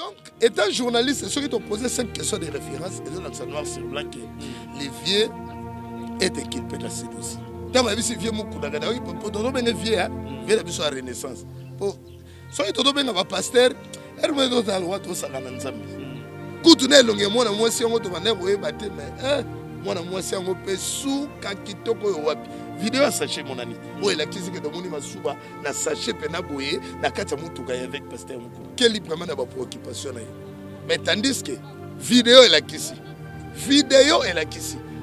Donc, étant journaliste, ceux qui t'ont posé 5 questions de référence, et dans le noir sur blanc, que les vieux étaient équipés dans ces dossiers. Tant que les vieux, oui, pour donner les vieux, vieux la mission à Renaissance. Ceux qui t'ont donné un pasteur, ils m'ont donné la loi de Sagananzambi. Koutoune longue moi na moi si on te vendre boye baté mais moi na moi si on peut sous kakitoko yo wapi vidéo à sachet mon ami boye la kisi que domoni masuba na sachet pena boye na kati ya mutuka avec pasteur moko quelle vraiment na ba préoccupation na mais tandis que vidéo est la kisi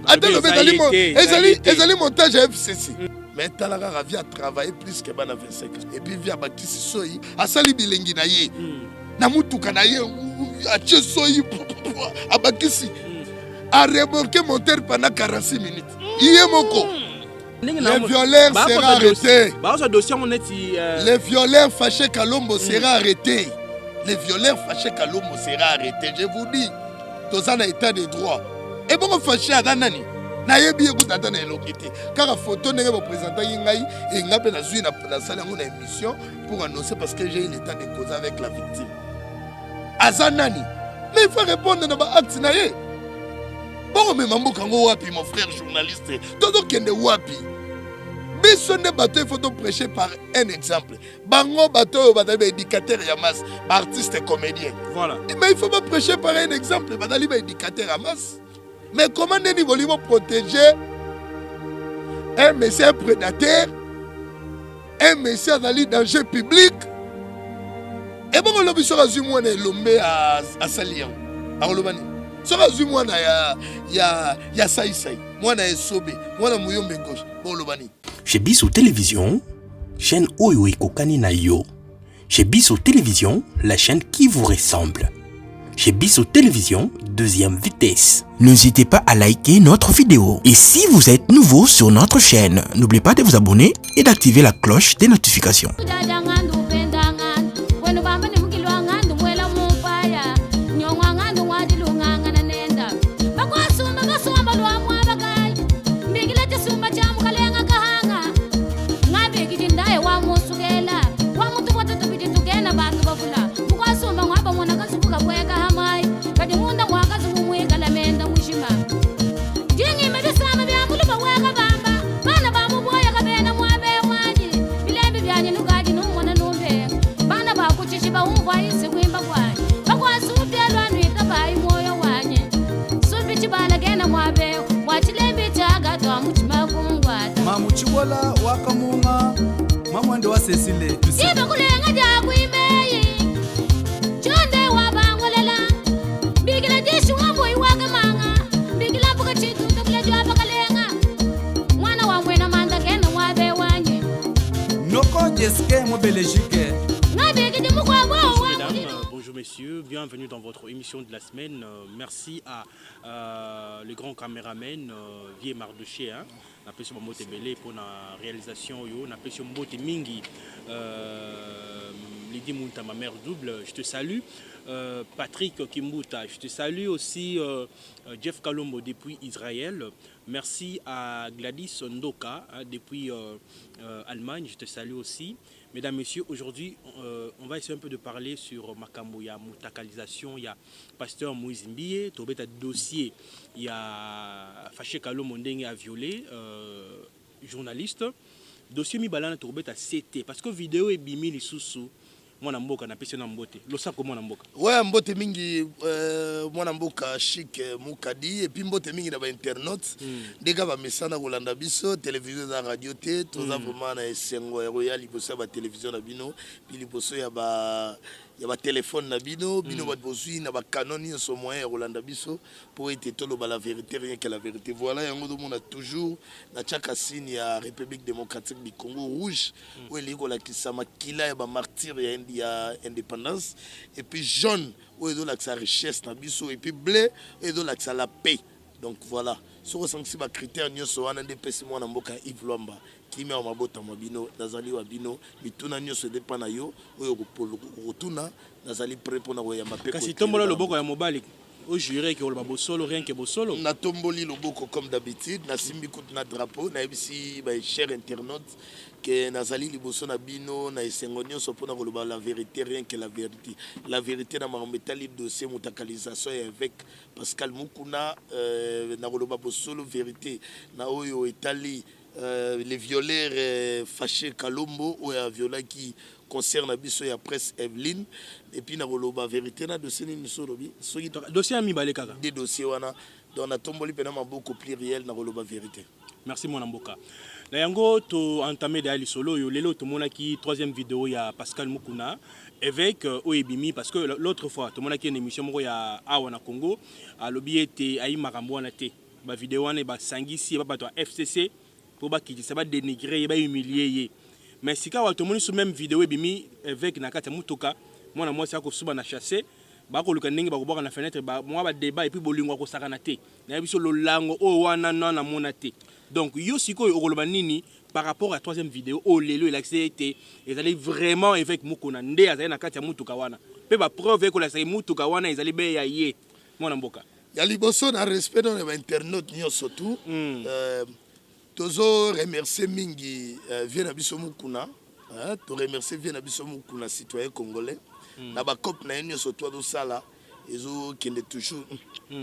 attends le ezali montage à FCC mais talaka via travailler plus que bana 25 ans et puis via bakisi soyi asali bilengi na ye na mutuka na ye atie soyi abakisi a remorqué moteur pendant 46 minutes iye moko les violeurs sera arrêté les violeurs fâchés Kalombo sera arrêté je vous dis tous en état de droit et bon fâché à nani na yebi ekutata na elokité car photo ndenge ba présenter ngai et ngape na zui na salle ngona émission pour annoncer parce que j'ai eu l'état de cause avec la victime Azanani. Mais il faut répondre dans ma acte. Bon, mais maman, quand on wapi, mon frère journaliste, tout kende wapi. Bisson de bateau, il faut prêcher par un exemple. Bango bateau, badali éducateur Yamas, artiste et comédien. Voilà. Mais il faut pas prêcher par un exemple. Badali éducateur Yamas. Mais comment nous protéger un monsieur prédateur, un monsieur dans le danger public? Et bon, on a vu sur la Zoom, on est l'homme à Salian. À Olomani. Sur la Zoom, on a Saïsaï. Moi, on a Sobé. Moi, on a Mouyombe gauche. Bon, Olomani. Chez Bissou Télévision, chaîne Oyo et Kokani na yo. Chez Bissou Télévision, la chaîne qui vous ressemble. Chez Bissou Télévision, deuxième vitesse. N'hésitez pas à liker notre vidéo. Et si vous êtes nouveau sur notre chaîne, n'oubliez pas de vous abonner et d'activer la cloche des notifications. Mamuchibola wakamunga mamwendo wa Cecile Iba kulenga jagu imeyi Chonde wabangolela Bigila jishu wambo iwaga manga Bigila buka chitu tabula jwaba kalenga Mwana wamwena manda kena wabe wanye Noko jeske mo Belgique Bonjour messieurs, bienvenue dans votre émission de la semaine. Merci à le grand caméraman Vieux Mardoché, on appelle sur Mbote Belé pour la réalisation, on appelle sur Mbote Mingi, Lydie Mounta, ma mère double, je te salue. Patrick Kimbuta, je te salue aussi. Jeff Kalombo depuis Israël. Merci à Gladys Ndoka depuis Allemagne, je te salue aussi. Mesdames, Messieurs, aujourd'hui, on va essayer un peu de parler sur Makambo. Il y a Moutakalisation, il y a Pasteur Moïse Mbie, il y a dossier, il y a Faché Kalo Mondeng a violé, journaliste. Dossier Mibalana Tourbet à CT, parce que vidéo est bimi les sous-sous. Mwana mboka na pesi na mbote losako mwana mboka ouais mbote mingi mwana mboka chic mukadi et puis mbote mingi na ba internautes dega ba mesana kolanda biso télévision na radio te toza vraiment na esengo ya royal liboso ba télévision na bino puis liboso ya ba téléphone na bino ba bozui na ba canoni so moyen ya kolanda biso pour être tolo ba la vérité rien que la vérité voilà yango do mona toujours na chaka signe ya République démocratique du Congo rouge où il ko la kisama kila ya ba martyr ya indépendance et puis jaune où il a sa richesse na biso et puis bleu et il a la paix donc voilà sur le ba critère nyoso wana ndepesi mwana mboka Yves Lwamba kimia mabota mabino nazali wa bino mituna nyoso dépend na yo oyo ko rotuna nazali prêt pour na ya mapeko kasi tombola loboko ya mobali Au juré que le solo rien que solo. Na tomboli loboko comme d'habitude, na simbi kout na drapeau, na ebisi ba cher internaute que nazali liboso na bino na esengonyo sopo na koloba la vérité rien que la vérité. La vérité na marometali dossier mutakalisation avec Pascal Mukuna na koloba solo vérité na oyo etali les violeurs fâchés Kalombo ou un viola qui concerne biso ya presse Evelyne et puis na koloba vérité na dossier ni solobi soki dossier ami balé kaka des dossiers wana dans na tomboli pena maboko pluriel na koloba vérité. Merci mon amboka. Na yango to entamé d'aller solo yo lelo to monaki troisième vidéo ya Pascal Mukuna avec Oebimi parce que l'autre fois to monaki une émission moko ya awa na Congo a lobby était ayi makambo na te ba vidéo wana ba sangisi ba bato FCC pour ba kiti ça va dénigrer ba humilier mais si ka wa to moni sous même vidéo Ebimi avec nakata mutoka mwana mwasi ako suba na chasser ba ko luka ndenge ba ko boka na fenêtre ba moi ba débat et puis bolingwa ko sakana te na biso lolango o wana na mona te. Donc yo siko okoloba nini par rapport à la troisième vidéo oh lelo il a été ils allaient vraiment avec Mukuna ndé azali na kati ya mutuka wana pe ba preuve ko la sai mutuka wana ils allaient be ya ye mwana mboka ya liboso na respect dans les internautes nyonso tout tozo remercier mingi vient na biso Mukuna to remercier vient na biso Mukuna citoyen congolais na ba cop na nyonso to do sala ezo kende toujours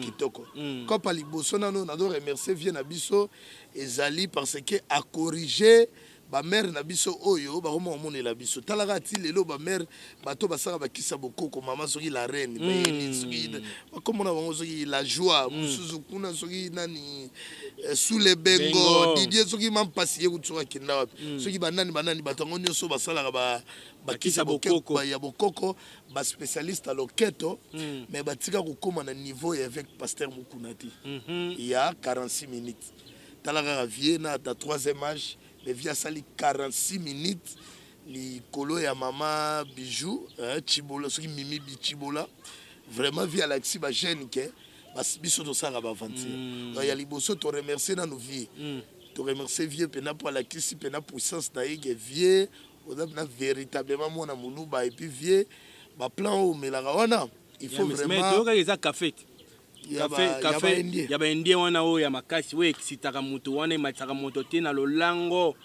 kitoko comme pa liboso nano na do remercier vient na biso ezali parce que a corriger ba mère na biso oyo ba romo mona la biso talaka ti lelo ba mère bato basaka bakisa bokoko mama soki la reine bayeli soki comme na bango soki la joie musuzu kuna soki nani sous les bengo Didier soki mampasi ye kutsoka kinda wapi soki banani bato ngo nyoso basalaka ba bakisa bokoko ba ya bokoko ba spécialiste à loketo mais batika kokoma na niveau avec pasteur Mukunati il y a 46 minutes talaka vie na ta troisième âge mais via sali 46 minutes li kolo ya mama bijou chibola soki mimi bi chibola vraiment via l'axi ba jeune ke bas biso to sanga ba vantir ya liboso to remercier na nous vie to remercier vieux pena pour la kisi pena puissance na yeke vieux na véritablement mona muluba et puis vieux ba plan o melaka wana il faut vraiment mais to ka café café ya ba indien wana o ya makasi we kisitaka mutu wana mataka moto te na lolango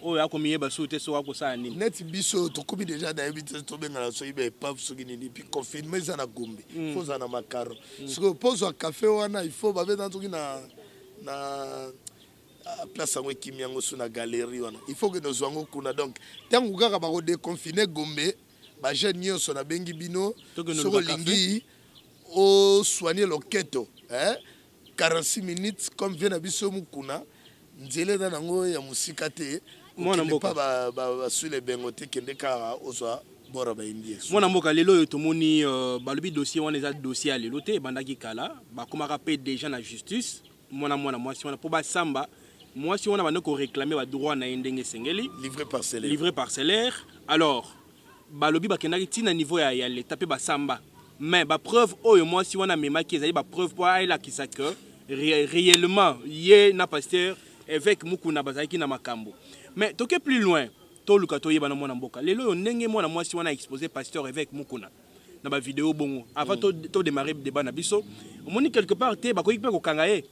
o ya komiye basute so wako sa nini net biso to komi déjà da habité to benga la so ibe paf so nini puis confirmer ça na gombe faut ça na makaro ce que pose au café wana il faut ba be dans to na place ngo kimyango so na galerie wana il faut que nous zwango kuna donc tangu kaka ba ko déconfiner gombe ba jeune nyonso na bengi bino so lingi o soigner loketo 46 minutes comme vient abiso Mukuna nzele na nango ya musika te mwana mboka ba sur les bengote kende kara ozwa bora ba indie mwana mboka lelo yo tomoni balobi dossier wana eza dossier lelo te bandaki kala ba komaka pe déjà na justice mwana mwasi wana po ba samba mwasi wana bandako réclamer ba droit na ndenge sengeli livré parcellaire alors balobi bakendaki tina niveau ya l'état pe ba samba mais ba preuve oyo mwasi wana memaki ezali ba preuve po ayela kisa que réellement ye na pasteur avec Mukuna bazaki na makambo mais toke plus loin to luka to yeba na mwana mboka lelo yo ndenge mwana mwasi wana exposé pasteur avec Mukuna na ba vidéo bongo avant to démarrer débat na biso omoni quelque part te ba ko ikpe ko kanga ye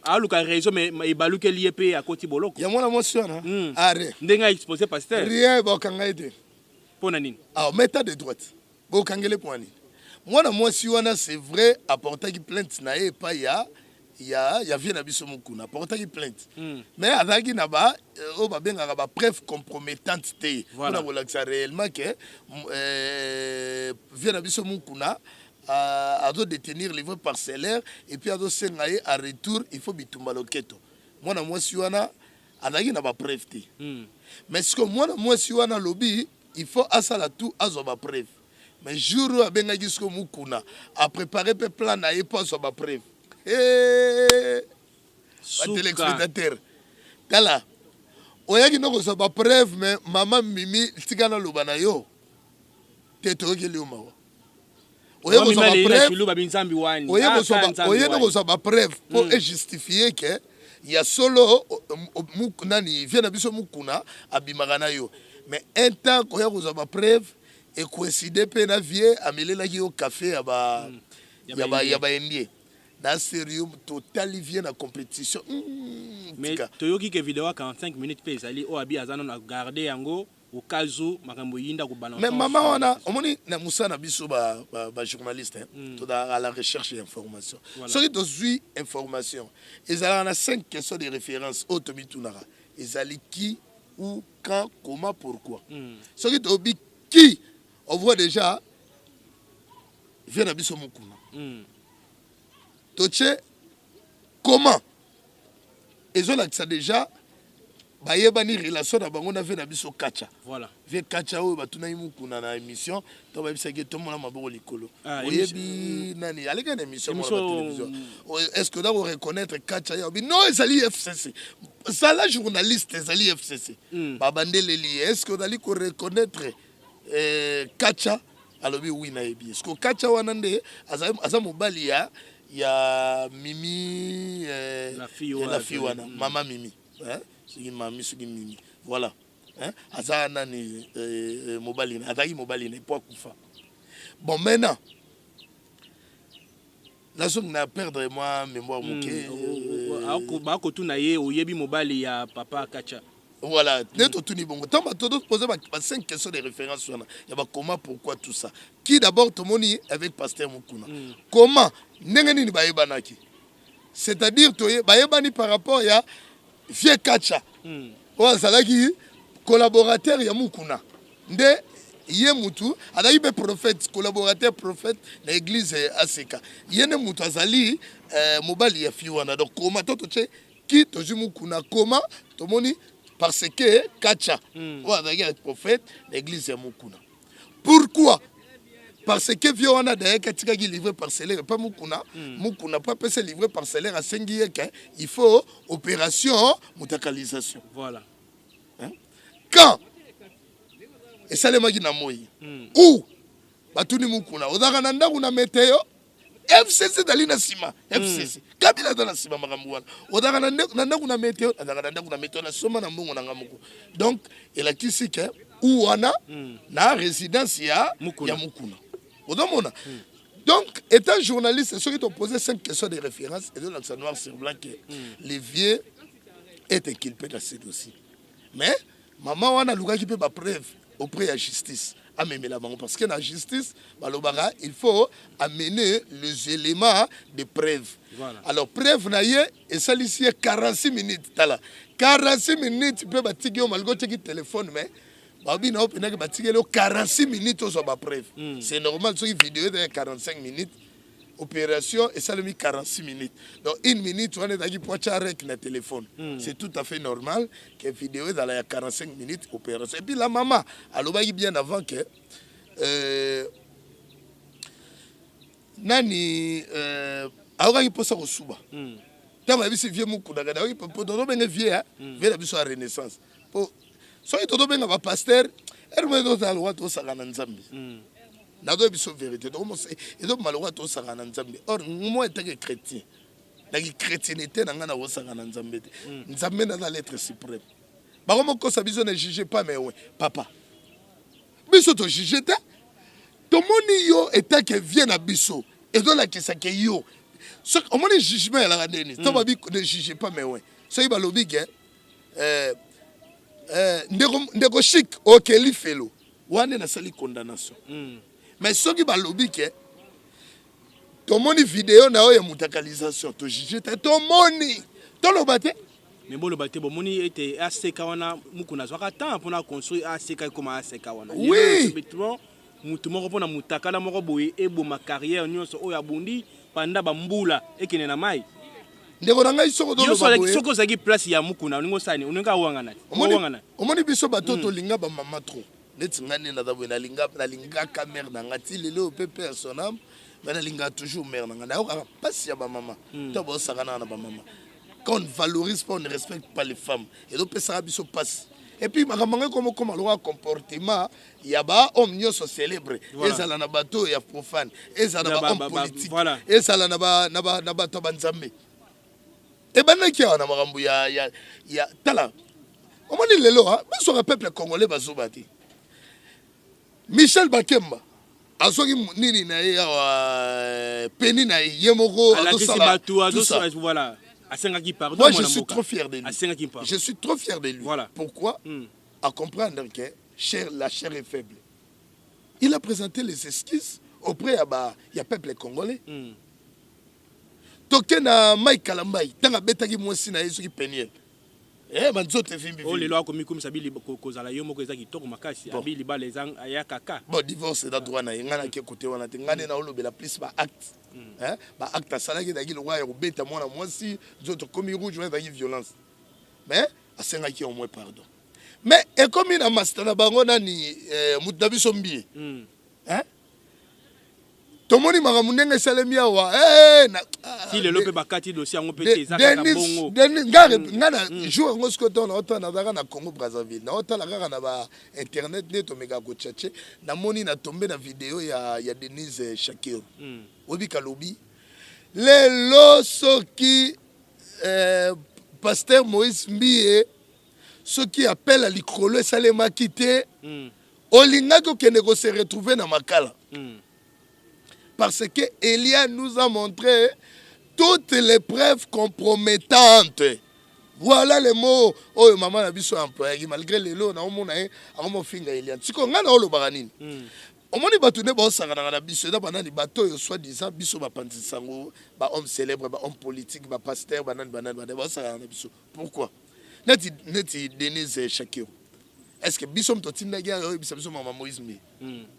a luka raison mais ibaluke lié pe à côté boloko ya mwana mwasi wana are ndenga exposé pasteur rien ba kanga ete pona nini méthode de droite bo kangele poani mwana mwasi wana c'est vrai apportaki plainte na ye pa ya vient na biso Mukuna apportaki plainte mais azaki na ba o ba benga ba preuve compromettante te pour relaxer réellement que vient na biso Mukuna a doit détenir livre parcellaire et puis a doit sengaye à retour il faut bitumba loketo mwana mwasi wana azaki na ba preuve te mais ce que mwana mwasi wana lobby il faut asala tout azo ba preuve mais jour a benga gisko Mukuna a préparé pe plan na ye pas so ba preuve téléspectateur tala oyaki noko so ba preuve mais mama mimi tikana loba na yo te toki leo mawa oyeko so ba preuve oyeko so ba preuve pour justifier que ya solo nani vient na biso Mukuna abimaka na yo mais un temps koya ko so ba preuve et coïncider pe na vie amelela ki au café ya ba ya ba indien na sérieux total vient na compétition mais toyoki ke vidéo 45 minutes pe ezali o abi azana na garder yango au cas où makambo yinda ko balancer. Mais maman wana omoni na musana biso ba journaliste to à la recherche d'information. Soki tozui information ezala na 5 questions de référence otomi tunara ezali qui où quand comment pourquoi. Soki tobi qui on voit déjà vient na biso mukuna. Toche comment ezolakisa déjà bayebani relation na bango na ve na biso kacha. Voilà. Ve kacha o batuna imukuna na émission to ba bisaki to mona maboko likolo. Oyebi nani aleka na émission na télévision. Est-ce que là on reconnaître kacha ya bi non ezali FCC. Ça la journaliste ezali FCC. Babandele li est-ce que on ali ko reconnaître kacha alobi oui na ebi. Est-ce que kacha wana nde aza mobali ya Mimi la fille wana mama Mimi. Mimi voilà aza nani mobile azaki mobile ne pas kufa bon maintenant la zone na perdre moi mémoire moké ba ko tuna ye oyebi mobile ya papa Kacha voilà neto tuni bongo tamba todo poser ba 5 questions de référence wana ya ba comment pourquoi tout ça qui d'abord tomoni avec pasteur Mukuna comment ndenge nini ba yebanaki c'est-à-dire toye ba yebani par rapport ya Vieux Kacha. Wazalaki collaborateur ya Mukuna. Nde ye mutu adaki be prophète collaborateur prophète na église ACK. Yene mutu azali mobali ya fiwana. Donc comment toche qui toji Mukuna comment tomoni parce que Kacha wazalaki prophète na église ya Mukuna. Pourquoi? Parce que Viona d'ailleurs katika qui livré parcellaire pas Mukuna Mukuna pas peut se livrer parcellaire à Sengieka il faut opération mutakalisation voilà quand et ça les magina moi où batuni Mukuna odaka na ndaku na météo FCC dalina sima FCC kabila dans la sima makamwana odaka na ndaku na météo odaka na ndaku na météo na soma na mbongo na ngamuko donc et la kisika où wana na résidence ya Mukuna donc, étant journaliste, ceux qui t'ont posé 5 questions de référence, et de l'accent noir sur blanc que les vieux est inculpé dans ce dossier. Mais, maman, on a le qui peut pas preuve auprès de la justice. Parce que dans la justice, il faut amener les éléments de preuve. Voilà. Alors, preuve, et ça, ici, 46 minutes. 46 minutes, tu peux bâtir malgré que tu téléphone, mais. Babi na opena ke batikelo 46 minutes aux preuve. C'est normal sur une vidéo de 45 minutes. Opération et ça le mis 46 minutes. Donc une minute on est à qui pour avec le téléphone. C'est tout à fait normal que vidéo dans la 45 minutes opération. Et puis la maman alobaki bien avant que nani aoka ki posa ko suba. Tama bisi vieux mukuna kada ki po do benga vieux vieux la biso à renaissance. Po so ito do benga ba pasteur ermo do za lwa to sakana nzambi na do biso vérité do mo se ezo malwa to sakana nzambi or moi étant chrétien la chrétienté na ngana wo sakana nzambi nzambe na l'être suprême ba ko mo ko sa biso ne juger pas mais ouais papa biso to juger ta to moni yo état que vient na biso et do la kisa ke yo so o moni jugement la ndeni to ba bi ne juger pas mais ouais so iba lobi ke ndeko chic okeli felo wane na sali condamnation mais soki ba lobi ke to moni vidéo na o ya mutakalisation to juger to moni to lobate mais bon lobate bo moni était ACK wana mukuna zwaka temps pour na construire ACK comme ACK wana oui effectivement mutu moko pona mutakala moko boye ebo ma carrière nyonso o ya bundi panda ba mbula ekene na mai ndeko na ngai soko do loba boye soko zaki place ya mukuna uningo sani uninga wangana omoni biso batoto linga ba mama trop neti ngani na dabo na linga camera na ngati lelo pe personnel mais na linga toujours mère na ngana o pas ya ba mama to bo sakana na ba mama quand on ne valorise pas on ne respecte pas les femmes et donc ça biso passe et puis makamanga comme le comportement ya ba homme nyoso célèbre ezala na bato ya profane ezala na ba homme politique ezala na ba to banzambe. Et ben qui a na makambo ya tala omoni lelo ha biso ka peuple congolais bazobati Michel Bakemba asoki nini na ye peni na ye moko voilà. Pardon, moi je suis trop fier de lui. Je suis trop fier de lui. Voilà. Pourquoi? À comprendre que la chair est faible. Il a présenté les esquisses auprès du peuple congolais. Tokena Mike Kalambai, tanga betaki mwasi na yesu ki peniel. Banzote vimbi. Oh, les lois comme sabili kozala yo moko ezaki toko makasi abili ba les ans aya kaka. Bon, divorce da droit na ngana ke côté wana te ngane na olobe la plus ba acte. Ba acte salaki daki lo ya kobeta mwana mwasi zoto komi rouge wana daki violence. Mais asenga ki au moins pardon. Mais et comme na master na bango nani mutabiso mbie. Tomoni makamundenge salemi awa si le lope bakati dossier ngo pete ezaka na bongo ngana jour ngo skoto na ota na daka na Congo Brazzaville na ota la kaka na ba internet ne to mega ko chache na moni na tombe na vidéo ya Denise Shakir obi kalobi le soki pasteur Moïse Mbie soki appelle à likolo salema kité olinga ko kende ko se retrouver na makala. Parce que Elia nous a montré toutes les preuves compromettantes. Voilà les mots. Oh, maman a vu son employé. Malgré les lots, on a finga Elia. Si on a le baranine. On m'a dit que les bateaux soit disant biso ba pantisango, ba homme célèbre, ba homme politique, ba pasteur, pourquoi? Neti Denise Shakir. Est-ce que biso mtotinda gya biso maman Moïse Mbie.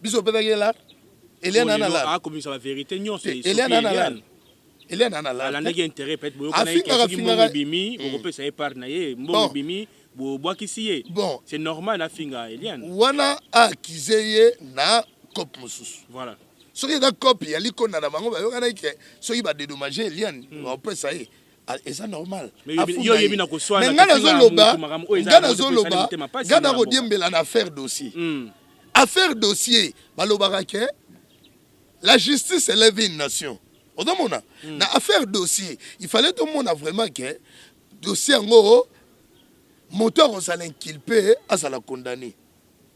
Biso peut-être là. Eliane Anala. Ah, comme ça la vérité, non, c'est Eliane Anala. Eliane Anala. Elle a un intérêt peut-être pour que bimi, on peut ça épargner, bimi, bois qui s'y bon, c'est normal la finga Eliane. Wana akizeye na cop mususu. Voilà. Soki da cop ya likona na bango ba yokana ke soki ba dédommager Eliane, on peut ça et c'est normal. Mais yo yebi na ko soa na ngana zoloba, ngana ko diembela na affaire dossier. Affaire dossier, balobaka ke la justice élève une nation. Na affaire dossier, il fallait tout le monde vraiment que dossier en gros, moteur on s'allait inculper à ça la condamner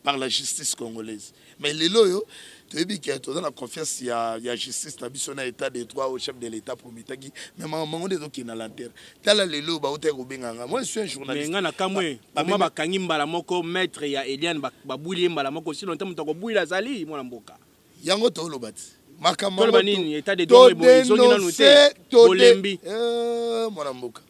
par la justice congolaise. Mais les loyaux, tu dis que tu as la confiance il y a justice na biso na état de droit au chef de l'état promitaki mais maman de qui na l'enterre. Tala les loyaux ba ote robenganga. Moi je suis un journaliste. Mais ngana kamwe, comment ba kangi mbala moko maître ya Eliane ba boulier mbala moko si longtemps mutako bouila zali mwana mboka. Yango to lobati. Makambo nini état de droit ebongi na noté Olembi mwana mboka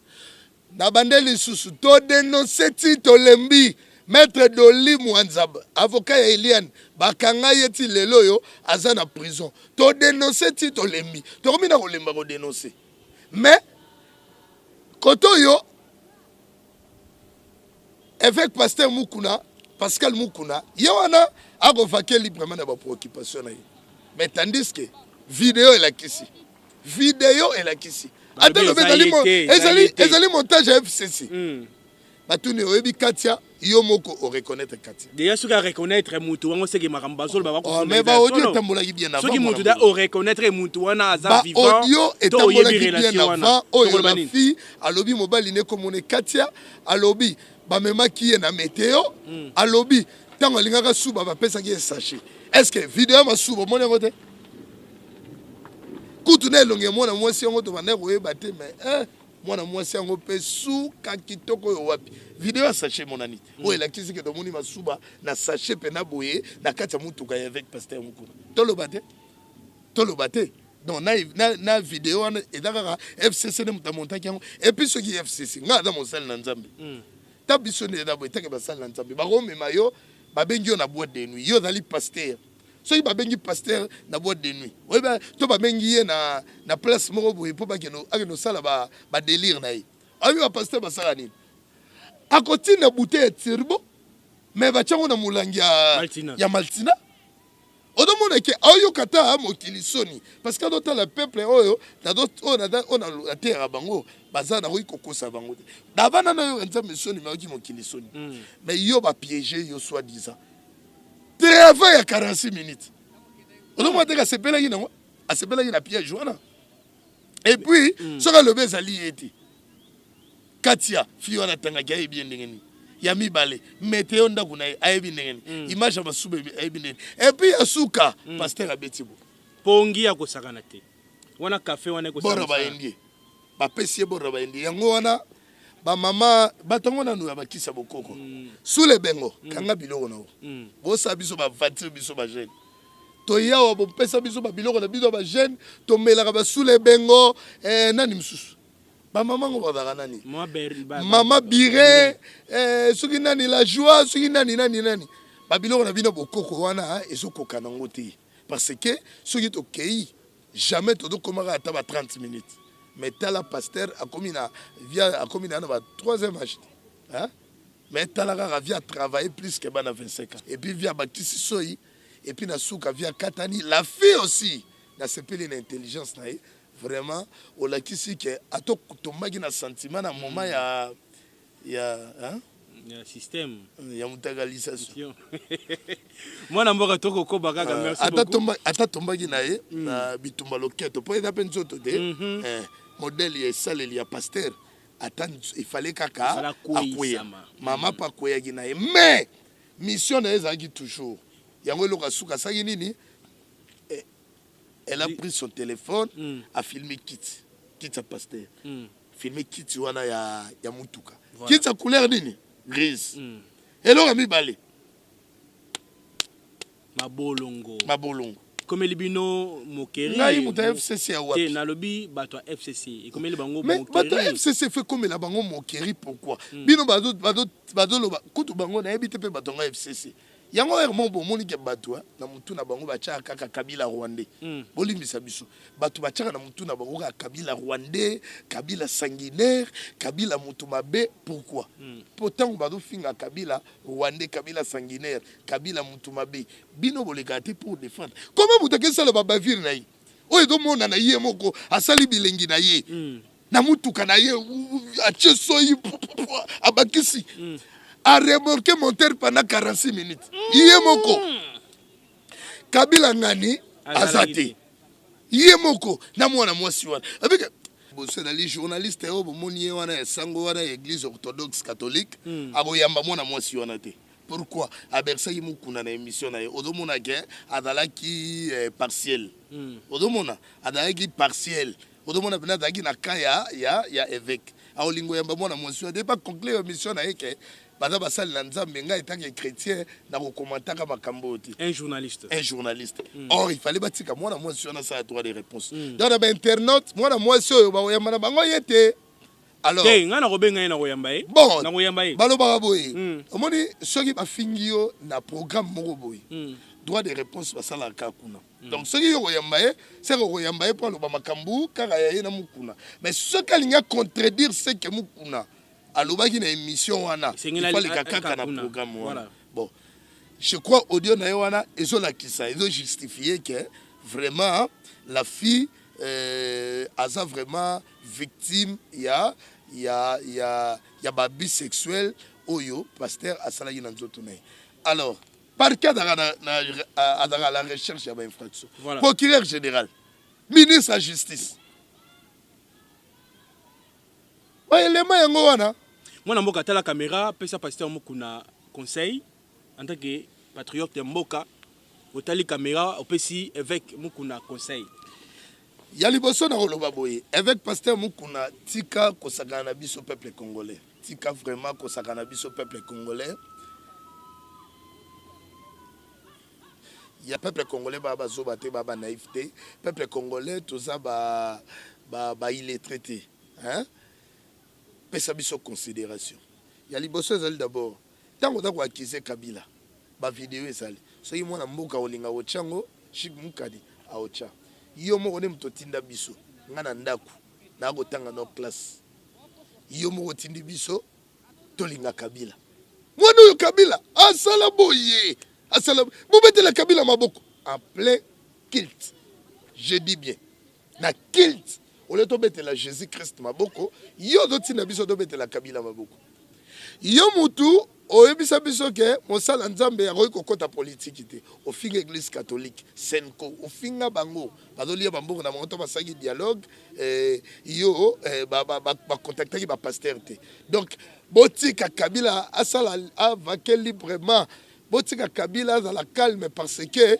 na bandeli susu to dénoncer ti Olembi maître Doli Mwanzaba avocat ya Eliane bakanga yeti lelo yo aza na prison to dénoncer ti Olembi to komi na kolemba ko dénoncer mais koto yo avec pasteur Mukuna Pascal Mukuna yewana akovake librement na ba préoccupation na ye. Mais tandis que vidéo est là ici. Vidéo est là ici. Attends, le montage à FCC. Batune oyebi Katia, yomoko o reconnaître Katia. Déjà ce qu'à reconnaître Moutou, on sait que Marambazol va voir. Mais ba audio tambola ki bien avant. Ce qui Moutou da o reconnaître Moutou wana aza vivant. Ba audio et tambola ki bien avant. Oh la fille, alobi mobile ne komone Katia, alobi ba mema ki na météo, alobi tango lingaka suba ba pesa ki sachet. Est-ce que vidéo ma souba mon côté kutune longe mwana mwasi yango to bande ko ebate mais mwana mwasi yango pe su ka kitoko yo wapi vidéo sachet mon ami o ela kisi ke to moni masuba na sachet pe na boye na kati mutuka avec pasteur Mukuna to lo bate donc na vidéo et dakaka FCC ne mutamonta yango et puis ce qui FCC nga dans mon salle na Nzambe tabisone da boye take ba salle na Nzambe ba romema yo babengi na boîte de nuit yo dali pasteur soki babengi pasteur na boîte de nuit oui ben to babengi ye na place moko boye po ba keno sala ba délire na ye abi ba pasteur ba sala nini akoti na bouteille turbo mais ba chango na mulangi ya Maltina odomona ke ayo kata mokili soni parce que d'autres le peuple oyo na d'autres on a terre bango bazana ko kokosa bango davana na yo nzambe soni mais ki mokili soni mais yo ba piéger yo soit disant travail à 46 minutes odomona te ka sepela ki nango a sepela ki na piège wana et puis soka le bezali eti Katia fi wana tanga gaye bien ndengeni ya mibale météo ndako na ayebi ndenge image ya basuba ayebi ndenge et puis asuka pasteur abetibo pongi ya kosakana te wana café wana ko bora baendi bapesi bora baendi yango wana ba mama batongo nanu ya bakisa bokoko sule bengo kanga biloko nao bosa biso ba vatir biso ba jeune to yawo bo pesa biso ba biloko na biso ba jeune to melaka ba sule bengo nani msusu ba mama ngo ba nani mama bire soki nani la joie soki nani ba biloko na bino bokoko wana ezokoka nango te parce que soki to kei jamais to do komaka ata ba 30 minutes mais tala pasteur a commis na ba 3e âge hein mais tala ka via travailler plus que bana 25 ans et puis via bakisi soyi et puis na souka via katani la fille aussi na sepeli na intelligence na vraiment au lakisi que ato tombaki na sentiment na moment ya hein ya système ya mutagalisation mwana mboka toko ko bakaka merci beaucoup ata tombaki na ye na bitumba loketo po eza penzo to de modèle ya saleli ya pasteur ata il fallait kaka akoya mama pa koya ki na ye mais mission na ezaki toujours yango loka suka saki nini elle a pris son téléphone a filmé kit à pasteur filmé kit wana ya mutuka kit a couleur nini grise eloko mibale mabolongo komeli bino mokeri ngai muta FCC ya wapi te nalobi bato FCC et komeli bango mais mokeri bato FCC fait comme la bango mokeri pourquoi bino bazo loba kutu bango na ebite pe bato nga FCC yango mon bon moni ke bato na mutu na bango bacha kaka kabila rwandais bolimbisa biso bato bacha na mutu na bango ka kabila rwandais kabila sanguinaire kabila mutu mabe pourquoi pourtant bato finga kabila rwandais kabila sanguinaire kabila mutu mabe bino bolegate pour défendre comment mutu ke sala babavir na yi oyo do mona na ye moko asali bilengi na ye na mutu kana ye atie soyi abakisi a remorqué mon terre pendant 46 minutes. Yemoko. Kabila ngani azate. Yemoko na mwana mwasi wana. Avec les journalistes au moni wana sango wana église orthodoxe catholique aboyamba mwana mwasi wana te. Pourquoi abersa yimukuna na émission na odomona ke adalaki partiel. Odomona adalaki partiel. Odomona pena daki na kaya ya évêque. Aolingo yamba mwana mwasi wana pas conclure émission na yeke. Bada basali na nzambe nga etangi chrétien na kokomantaka makambo te un journaliste or il fallait batika mwana mwasi wana sa droit de réponse dans na internaute mwana mwasi oyo baoyamba na bango yete alors nga na kobenga na koyamba ye bon na koyamba ye balobaka boye omoni soki bafingi yo na programme moko boye droit de réponse basalaka kuna donc soki yo koyamba ye c'est koyamba ye po aloba makambo kaka ya ye na mukuna mais soki alinga contredire ce que mukuna alobaki na émission wana il fallait kaka na programme wana bon je crois audio na wana ezolakisa ezo justifier que vraiment la fille asa vraiment victime ya ba bisexuel oyo pasteur asalaki na nzoto na ye alors par cas à la recherche ya ba infraction procureur général ministre de justice ba élément yango wana mwana mboka tala caméra pesa pasteur mokuna conseil en tant que patriote mboka otali caméra opesi évêque mokuna conseil ya liboso na koloba boye évêque pasteur mokuna tika kosakana na biso peuple congolais tika vraiment kosakana na biso peuple congolais ya peuple congolais ba zoba te ba naïveté peuple congolais toza ba illettré te hein pesa biso considération ya liboso ezali d'abord tango ta ko accuser Kabila ba vidéo ezali soki mwana mboka olinga ochango Chic Mukadi a ocha yo moko ne mtotinda biso ngana ndaku na ko tanga no classe yo moko tindi biso tolinga Kabila mwana yo Kabila asala boye asala bobetela Kabila maboko en plein culte je dis bien na culte ole to betela Jésus Christ maboko yo do tina biso do betela Kabila maboko yo mutu oyebisa biso ke mosala nzambe akoki kokota politiki te ofinga église catholique senco ofinga bango bazolia bambongo na bango to basaki dialogue yo bacontactaki bapaster te donc botika Kabila asala avake librement botika Kabila azala calme parce que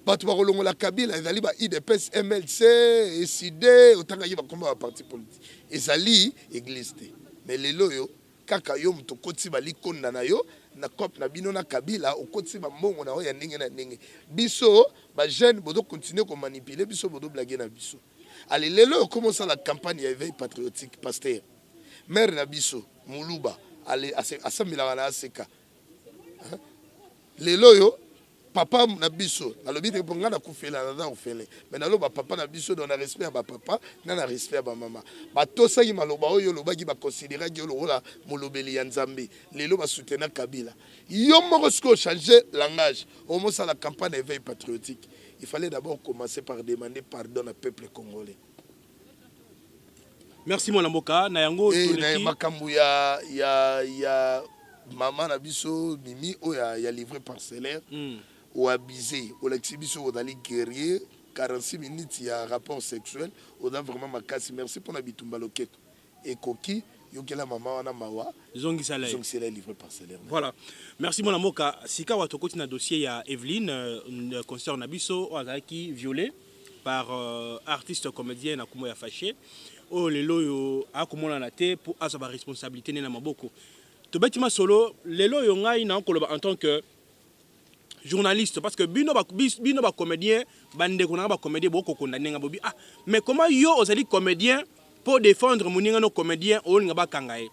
bato bakolongola Kabila ezali ba IDPS MLC SID otangaki bakomba baparti politique ezali église te mais lelo yo kaka yo muto koti bali konda na yo na cop na bino na Kabila okoti ba mbongo na yo ya ndenge na ndenge biso ba jeune bodo continuer ko manipuler biso bodo blaguer na biso allez lelo commence la campagne ya éveil patriotique pasteur maire na biso Muluba allez asamila na aseka lelo yo papa na biso alobi te ponga na kufela na ofele mais naloba papa na biso dans respect à ba papa na respect à ba mama batosaki maloba oyo lobaki ba considérer que lola molobeli ya nzambe lelo ba soutenir Kabila yo moko sko changer langage au moins la campagne éveil patriotique il fallait d'abord commencer par demander pardon au peuple congolais. Merci mon Mboka na yango na makambu ya maman na biso Mimi o ya livré parcellaire ou abusé ou l'exhibition au dali guerrier 46 minutes il y a rapport sexuel on a vraiment ma casse merci pour la bitumba loketo et koki yokela maman wana mawa zongi sala livré parcellaire. Voilà, merci mon Mboka sika watokoti na dossier ya Evelyne concert na biso azaki violé par artiste comédien na kumo ya fâché o lelo yo akomona na te pour asaba responsabilité na maboko to betima solo lelo yo ngai na koloba en tant que journaliste parce que bino ba comédien bande ko na ba comédien boko condamner nga bobi mais comment yo ozali comédien pour défendre moninga no comédien o nga ba kangae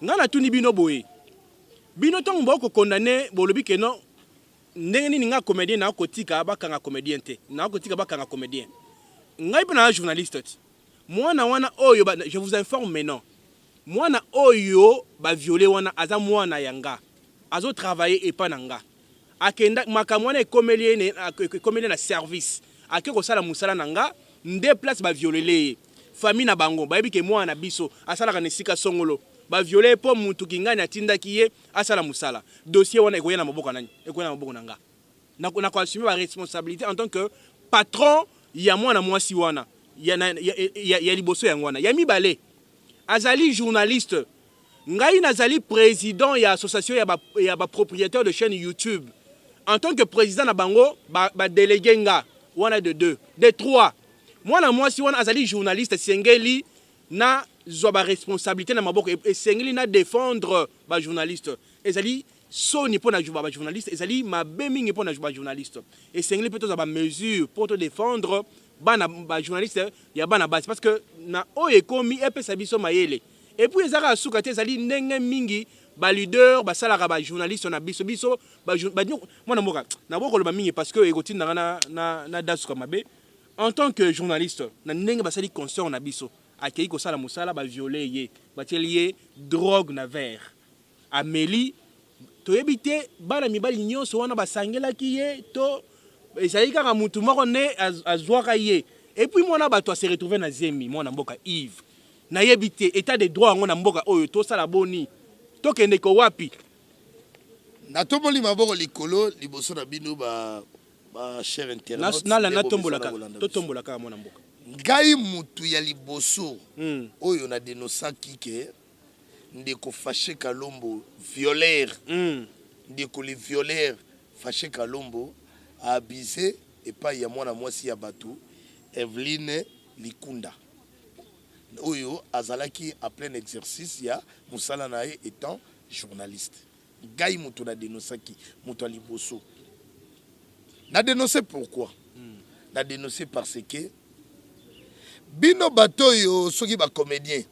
nga na tuni bino boye bino tong boko condamner bolobi ke non ndenge ni nga comédien na kotika ba kanga comédien te na kotika ba kanga comédien ngai pe na journaliste mwana wana oyo je vous informe maintenant mwana oyo ba violer wana aza mwana yanga azo travailler et pas nanga akenda makamwana ekomelie na service ake ko sala musala nanga nde place ba violer famille na bango bayebi ke mwana biso asala ka nesika songolo ba violer po mutu kingani atindaki ye asala musala dossier wana ekoya na maboko nani ekoya na maboko nanga na ko assumer ba responsabilité en tant que patron ya mwana mwasi wana ya liboso ya ngwana ya mibale azali journaliste ngai nazali président ya association ya ba propriétaire de chaîne YouTube en tant que président na bango ba délégué nga wana de 2 de 3 mwana mwasi wana azali journaliste sengeli na zo ba responsabilité na maboko et sengeli na défendre ba journaliste ezali soni pour na ba journaliste ezali mabemingi pour na ba journaliste et sengeli peut to ba mesure pour te défendre bana ba journaliste ya bana basi parce que na oye komi epesa biso mayele et puis ezaka suka te ezali ndenge mingi ba leader ba salaka ba journaliste na biso ba mwana mboka na boko lo ba mingi parce que ekotinda na dasuka mabe en tant que journaliste na ndenge ba sali concert na biso akei ko sala musala ba violer ye ba telier drogue na verre Amélie to ebité bana mibali nyonso wana ba sangelaki ye to ezali kaka mutu moko ne azwaka ye et puis mwana bato se retrouver na zemi mwana mboka Yves na yebite état de droit ngona mboka oyo to sala boni to kende ko wapi na tomoli maboko likolo liboso na bino ba cher internaute na tombola kaka mwana mboka ngai mutu ya liboso oyo na denosaki ke ndeko Fâché Kalombo violeur ndeko le violeur Fâché Kalombo a abusé et pas ya mwana mwasi ya batu Evelyne Likunda oyo azalaki à plein exercice ya musala na ye étant journaliste gai mutu na denosaki mutu liboso na dénoncé pourquoi na dénoncé parce que bino bato yo soki ba comédien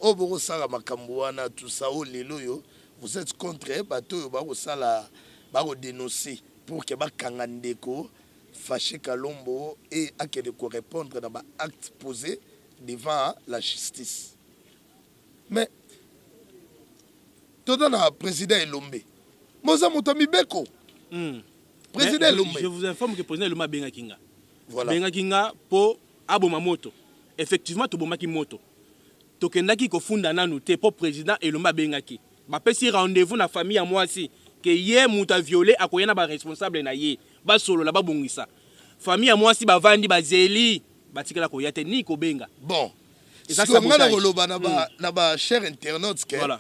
o boko sala makambo wana tout ça o lelo yo vous êtes contre bato yo ba ko sala ba ko dénoncer pour que bakanga ndeko Fâché Kalombo et akede ko répondre dans ba acte posé devant la justice. Mais tout dans président Elombe moza mutami beko président Elombe je vous informe que président Elombe benga kinga voilà benga kinga po aboma moto effectivement to bomaki moto tokendaki ko funda nanu te po président Elombe benga ki bapesi rendez-vous na famille ya mwasi ke ye muta violé akoyena ba responsable na ye ba solo la ba bongisa famille ya mwasi bavandi bazeli batikala ko yate ni ko benga bon et ça ça ça koloba na ba cher internautes que voilà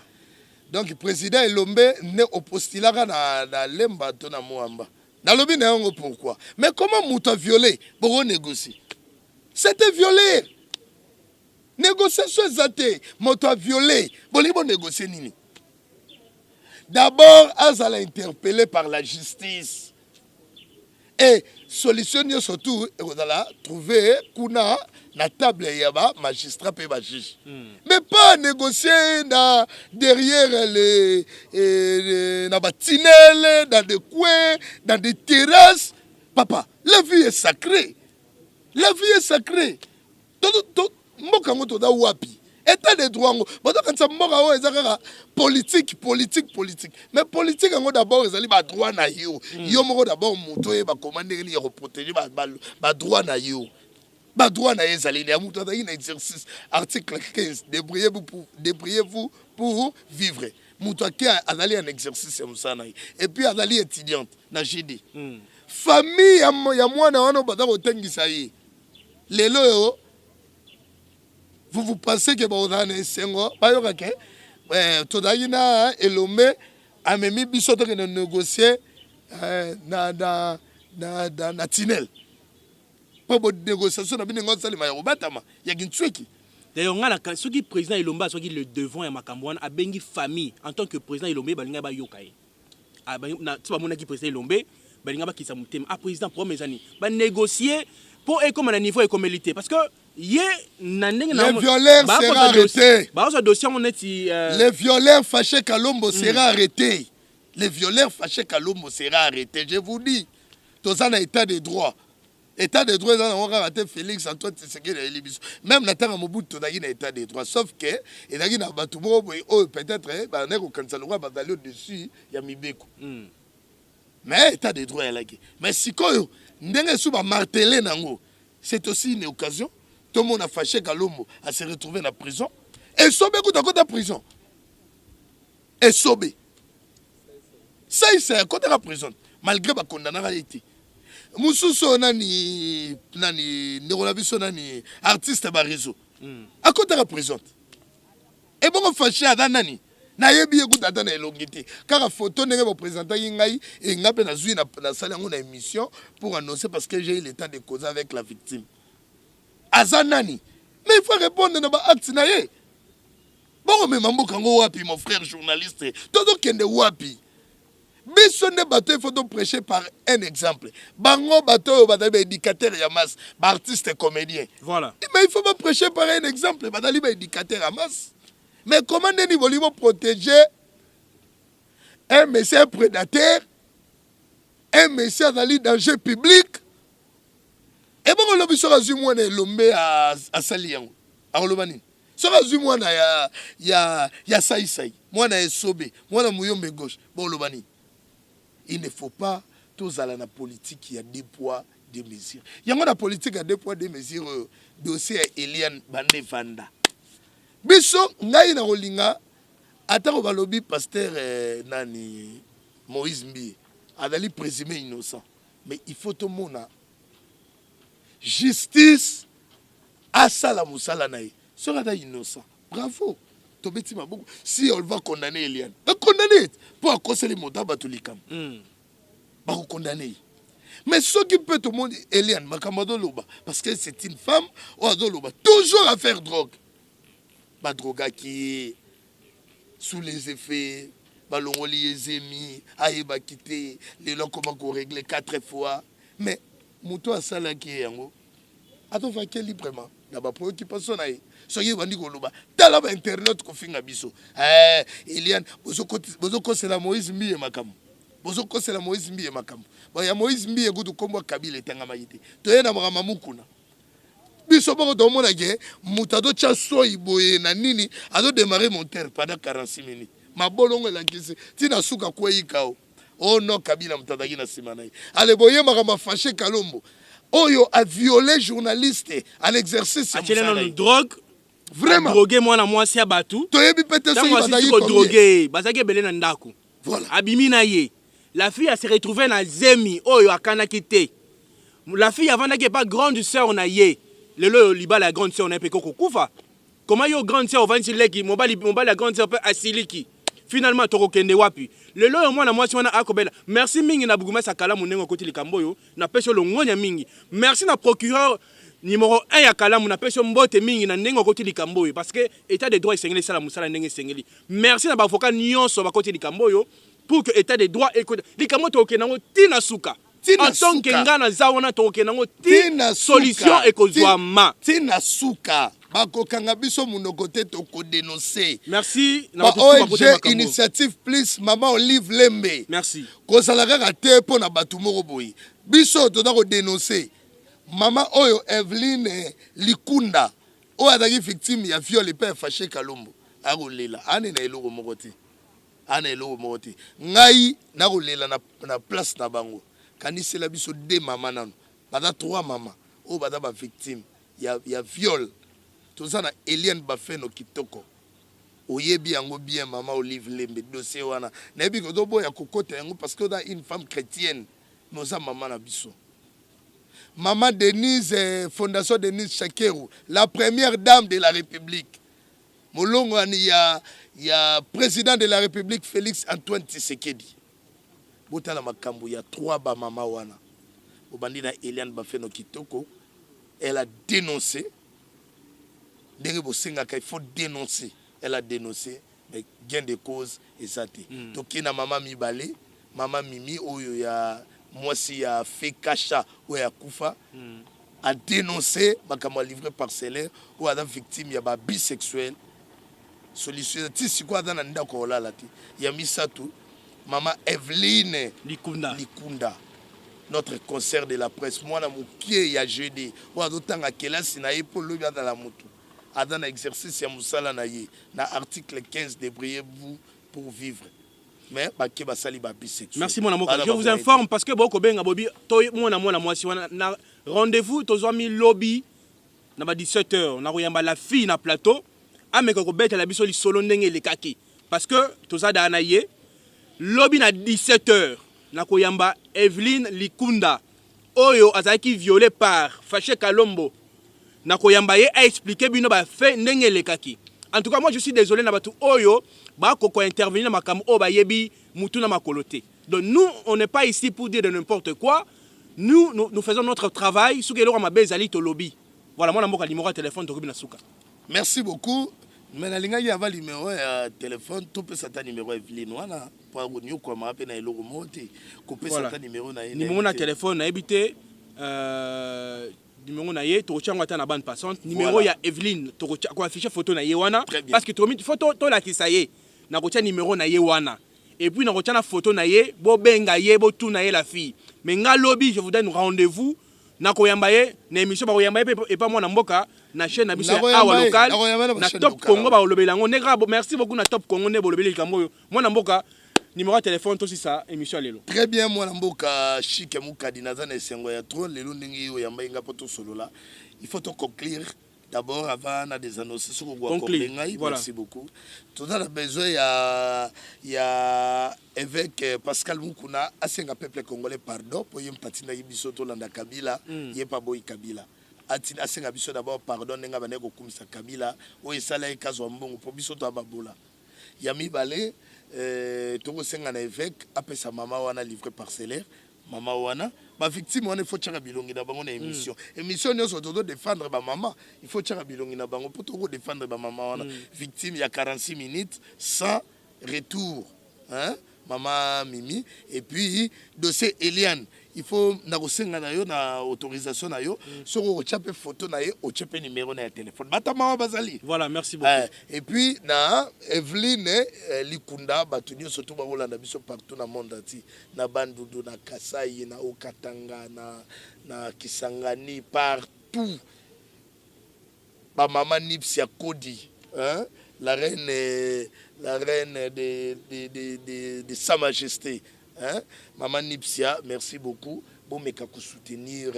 donc président Elombe ne opostila na lemba to na Moamba dans le na yango pourquoi mais comment muta violé pour négocier c'était violé négociation zate moto violé bon négocier nini d'abord azala interpellé par la justice et solution surtout ezala trouver kuna na table yaba magistrat pe ba juge mais pas négocier derrière les na batinelle dans des coins dans des terrasses papa la vie est sacrée tout mboka ngoto da wapi état de droit ngo boto kanisa mboka o ezaka politique mais politique ngo d'abord ezali ba droit na yo yo moko d'abord moto e ba commander ni protéger ba droit na yo ba droit na ezali na moto da ina exercice article 15 débrouillez-vous pour vivre moto ki azali en exercice ya musana et puis azali étudiante na GD famille ya mwana wana bata ko tengisa yi lelo yo vous pensez que vous avez un sengo bayoka ke todayina Elombe amemi biso to que négocier na tinel pour bonne négociation na binengo salima ya batama ya gintsweki d'ailleurs ngana kan soki président Elombe soki le devant ya makambo a bengi famille en tant que président Elombe balinga ba yokai na tiba mona ki président Elombe balinga ba kisa mutema a président pour mes amis ba négocier pour et comme à niveau économité parce que les violeurs seront arrêtés. Les violeurs fâchés Kalombo seront arrêtés. Les violeurs fâchés Kalombo seront arrêtés. Je vous dis, tout ça n'a état de droit. État de droit, on a raté Félix Antoine Tshisekedi et Libiso. Même la terre à Mobutu, tout a état de droit. Sauf que, il y a peut-être, il y a dessus, il y a Mibeko. Mais état de droit, il y a. Mais si quoi, martelé, c'est aussi une occasion. Tout le monde a fâché Kalombo à se retrouver dans la prison. Et Sobé, quand on est en prison. Et Sobé. Ça, c'est à côté de la prison. Malgré la condamnation. Moussousso, nani, Neronabiso, nani, artiste Barizo. À côté de la prison. Et bon, on fâché à Danani. Na yebi écoute attendre elongité car la photo n'est pas présentée ngai et ngape na zui na salle ngona émission pour annoncer parce que j'ai eu le temps de causer avec la victime. Azanani. Mais il faut répondre dans l'acte na ye. Bon mais mambo kango wapi mon frère journaliste. Todo kende wapi. Biso ne bateau il faut prêcher par un exemple. Bango bateau badali éducateur ya masse, artiste et comédien. Voilà. Mais il faut pas prêcher par un exemple, badali éducateur ya masse. Mais comment nous protéger un monsieur prédateur, un monsieur dans le danger public? Et bon, on a vu sur Azumouane Elombe à Salian, à Olobani. Sur Azumouane, il y a Saïsaï, moi, il y a Sobé, moi, il y a gauche, bon, Olobani. Il ne faut pas tous aller dans la politique qui a des poids, des mesures. Il y a une politique à deux poids, des mesures, dossier Eliane Bande Vanda. Biso ngai na rolinga atako balobi pasteur nani Moïse Mbi adali présumé innocent mais il faut tout mona justice asala musala nae sera innocent bravo tobeti maboko si on va condamner Eliane va condamner pour accoser les mots batulikam ba condamner mais ce qui peut tout le monde Eliane makamado loba parce que c'est une femme ou adoloba toujours à faire drogue. Badroga qui est sous les effets, balongoli ezemi, aïba quitté, les gens comment qu'on règle 4 fois. Mais, mouto a sala qui est yango. Attends, va quel librement. La préoccupation aïe. Soyez bandi koloba. Tala ba internet ko finga biso. Eliane, bozoko c'est la Moïse Mbi et makam. Bozoko c'est la Moïse Mbi et makam. Ba ya Moïse Mbi e gudu kombo Kabila etanga mayite. Toyena makamamukuna. Biso boko to mona ke mutado cha soi boye na nini ado démarrer mon terre pendant 46 minutes mabolongo la kisi tina suka kwa ikao oh non Kabila mutadaki na simana ale boye makama fâché Kalombo oyo a violé journaliste à l'exercice a tiré dans drogue Vraiment. Drogué moi na moi si abatu. Toyebi pete Tant so moi bazali si combien? drogué, bazaki belé na ndako. Voilà. Abimi na ye. La fille a se retrouvée na zemi oyo akana kité. La fille avant n'a pas grande sœur na ye. Le liba la grande sœur na pe koko kufa. Comment yo grande sœur va nsi leki mobali la grande sœur peut asiliki. Finalement toko kende wapi. Le moi na moi si wana akobela. Merci mingi na buguma sakala munengo koti likamboyo na peso longonya mingi. Merci na procureur numéro 1 ya kalamu na peso mbote mingi na nengo koti likamboyo parce que état de droit esengeli sala musala ndenge sengeli. Merci na ba avocat nyonso ba koti likamboyo pour que état de droit écoute likambo to kenango tina suka. En tant que ngana zawana to kenango tina solution ekozwama. Tina suka. Bakokanga biso munoko te toko dénoncer. Merci na ONG Initiative Plus Maman Olive Lembe. Merci. Kozala kaka te po na batu moko boyi. Biso to na ko dénoncer. Mama oyo Eveline Likunda oyo azaki victime ya viol pe fâché Kalombo. Akolela ane na eloko moko te. Ana eloko moko te. Ngai na kolela na place na bango. Kanisela biso de mama nano. Bada 3 mama oyo bada ba victime ya viol. Tozana Eliane Bafeno kitoko. Oyebi yango bien Maman Olive Lembe dossier wana. Nayebi ko do boya kokota yango parce que da une femme chrétienne. Noza maman na biso. Maman Denise Fondation Denise Chakeru, la première dame de la République. Molongo ani ya président de la République Félix Antoine Tshisekedi. Botala makambo ya 3 ba mama wana. Obandi na Eliane Bafeno kitoko, elle a dénoncé. Il faut dénoncer. Elle a dénoncé, mais gain de cause et ça. Donc, il y a maman Mibale, maman Mimi, où il y a moi si y a fait cacha, où il y a Koufa, a dénoncé, ma livré parcellaire, où il y a victime, il y a bisexuel. Solution, si quoi dans la kola là, il y a mis ça tout. Maman Eveline Likunda. Notre concert de la presse, moi, il y a jeudi, où il y a d'autant à quelle heure, c'est pour le gars dans la moto. Dans l'exercice ya musala na ye na article 15 débrouillez-vous pour vivre mais baki basali ba bisexuel. Merci mon amour. Je vous informe parce que boko benga bobi to mona mwasi wana na rendez-vous tozwami lobby na ba 17h na koyamba la fille na plateau ameka ko beta la biso li solo ndenge lekaki parce que tozada na ye lobby na 17h na koyamba Eveline Likunda oyo azaki violé par Fâché Kalombo. Nakoyamba ye a expliqué bino ba fait ndenge lekaki. En tout cas moi je suis désolé na batu oyo ba koko intervenir na makambo o ba yebi mutu na makolote. Donc nous on n'est pas ici pour dire de n'importe quoi. Nous faisons notre travail sous que ma bezali to lobby. Voilà moi na mboka numéro de téléphone to na suka. Merci beaucoup. Mais na linga ya va numéro de téléphone to pe sata numéro Eveline wana pour nyo kwa ma pe na eloko monte ko pe sata numéro na numéro na téléphone na ebité numéro na ye to changwa ta na bande passante numéro ya Eveline to ko afficher photo na ye wana parce que to mi photo to la kisaye na ko tia numéro na ye wana et puis na ko tia na photo na ye bo benga ye bo tu na ye la fille mais nga lobby je vous donne rendez-vous na ko yamba ye na émission ba ko yamba et pas moi na mboka na chaîne na biso awa local na Top Congo ba lobela ngo negra merci beaucoup na Top Congo ne bo lobeli kambo moi na mboka numéro de téléphone tout ça émission lelo. Très bien moi na mboka Chic Mukadi nazana esengo ya trop lelo ndingi yo yamba inga poto solo là. Il faut to conclure d'abord avant na des annonces sur quoi conclure. Merci beaucoup. Tout a besoin ya avec Pascal Mukuna asenga peuple congolais pardon pour yem patina yibiso to landa Kabila yepa boy Kabila. Atina asenga biso d'abord pardon nga bane ko kumisa Kabila o esala ekazo mbongo pour biso to ababola. Yami balé Togo senga na évêque après sa maman wana livré parcellaire maman wana ba victime wana il faut tchaka bilongi na bango na émission nous doit défendre ba maman il faut tchaka bilongi na bango pour togo défendre ba maman wana victime il y a 46 minutes sans retour hein maman Mimi et puis dossier Eliane il faut na kosenga na yo na autorisation na yo soko chape photo na yo o chape numéro na téléphone batama bazali voilà merci beaucoup et puis na Eveline Likunda batunyo surtout ba rolanda biso partout na monde entier na Bandundu na Kasai na Okatanga na Kisangani partout ba maman Nipsia Kodi hein la reine de Sa Majesté. Hein? Maman Nipsia, merci beaucoup. Bon, mais qu'à soutenir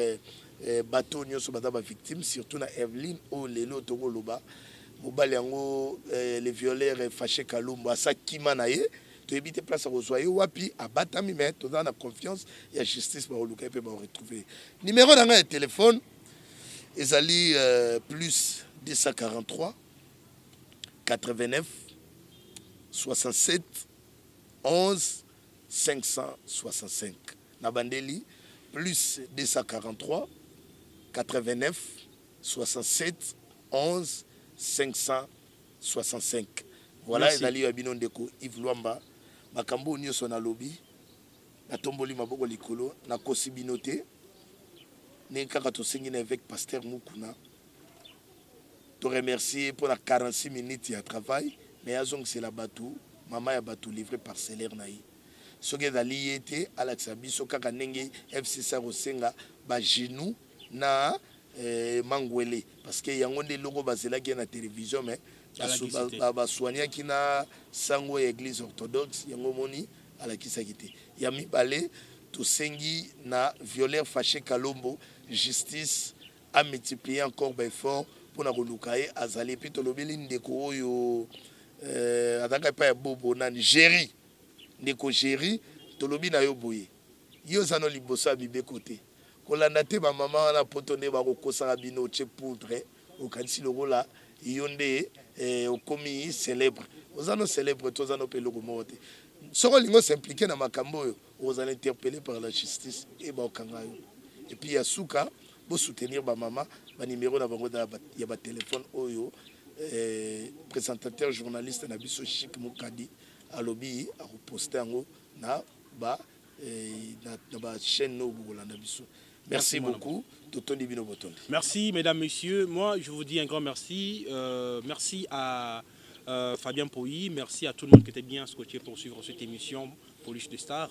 bateau nyo so bataba victime, surtout na Eveline au lelo togo loba. mobali yango le violeur fâché Kalumbo asakima na ye to éviter place à resoyer wapi abatami mais to dans la confiance et la justice ba oluka pe ba retrouver numéro de téléphone ezali plus 243 89 67 11 565 Nabandeli plus 243 89 67 11 565. Voilà, ezali yabino ndeko Yves Luamba makambo nyonso na lobi na tomboli maboko likolo na kosibinote ne kaka to singina avec pasteur Mukuna te remercier pour la 46 minutes de travail mais azong c'est la batou maman ya batou livré parcellaire naï soki ezali ye te alakisa biso kaka ndenge FCC kosenga bagenou na mangwele parce que yango nde longo bazelaki na télévision mais basoignaki na sango ya église orthodoxe yango moni alakisaki te ya mibale tosengi na violeur fâché Kalombo justice a multiplié encore effort pour na koluka ye azali puis tolobeli ndeko oyo ataka pa ya bobo na Nigeria ndeko Géry tolobi na yo boye yo zano libosa bibe côté kolanda te ba mama na potone ba kokosa bino che poudre au kanisi lokola yonde okomi célèbre ozano célèbre tozano pe logo mote soko lingo s'impliquer na makambo yo ozana interpellé par la justice et ba okanga yo et puis yasuka bo soutenir ba mama ba numéro na bango ya ba téléphone oyo présentateur journaliste na biso Chic Mukadi alobi a reposter yango na ba chaîne no bolanda biso. Merci beaucoup. Merci mesdames, messieurs. Moi je vous dis un grand merci. Merci à Fabien Pouy, merci à tout le monde qui était bien scotché pour suivre cette émission Police de Star.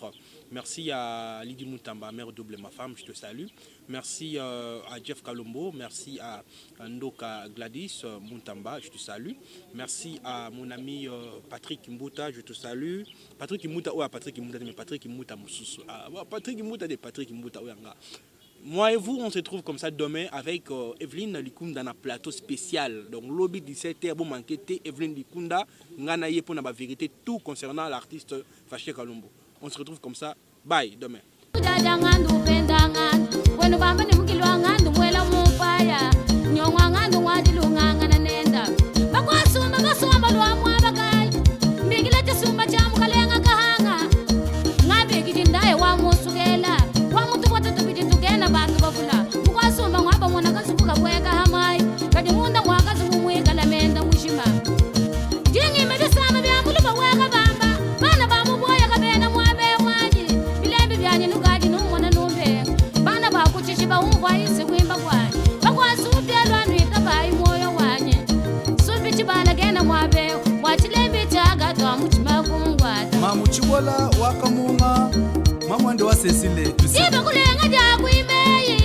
Merci à Lydie Moutamba, mère double ma femme, je te salue. Merci à Jeff Kalombo, merci à Ndoka Gladys Moutamba, je te salue. Merci à mon ami Patrick Mbouta, je te salue. Patrick Mbouta, ouais, Patrick Mbouta, mais Patrick Mbouta, Patrick Mbouta, Patrick Mbouta, ouais, moi et vous, on se trouve comme ça demain avec Evelyne Likunda dans un plateau spécial. Donc, lobby 17h, bon manquer Evelyne Likunda, nganaye pour la vérité, tout concernant l'artiste Fâché Kalombo. On se retrouve comme ça. Bye, demain. Mamuchibola wakamunga mamwendo wa Cecile tusiba kulenga jaku imeyi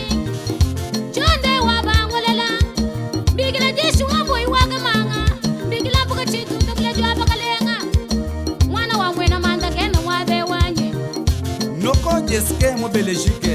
chonde wabangolela bigila jeshi wambo iwaga manga bigila buka chitu tukule jwaba kalenga mwana wa mwena manda kena wabe wanye noko jeske mo Belgique